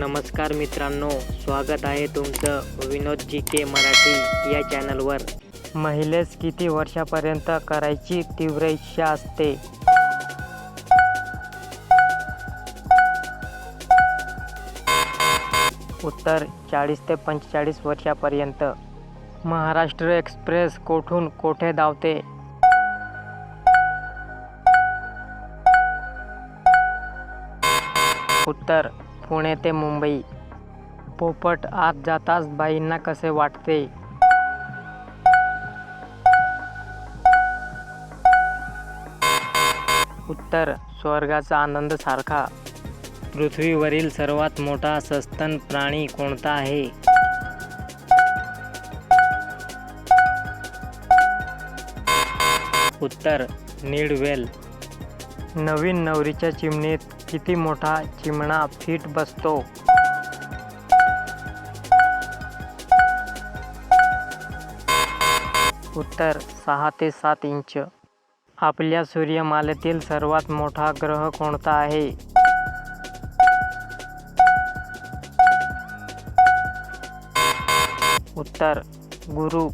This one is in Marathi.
नमस्कार मित्रांनो, स्वागत आहे तुमचं विनोद जी के मराठी या चॅनलवर. महिलेस किती वर्षापर्यंत करायची तीव्र इच्छा असते? उत्तर 40 ते 45 वर्षापर्यंत. महाराष्ट्र एक्सप्रेस कोठून कोठे धावते? उत्तर पुणे ते मुंबई. पोपट आत जाताच बाईंना कसे वाटते? उत्तर स्वर्गाचा आनंद सारखा. पृथ्वीवरील सर्वात मोठा सस्तन प्राणी कोणता आहे? उत्तर नीड व्हेल. नवीन नवरीच्या चिमणीत किती मोठा चिमणा फिट बसतो? उत्तर 6 ते 7 इंच. आपल्या सूर्यमालेतील सर्वात मोठा ग्रह कोणता आहे? उत्तर गुरु.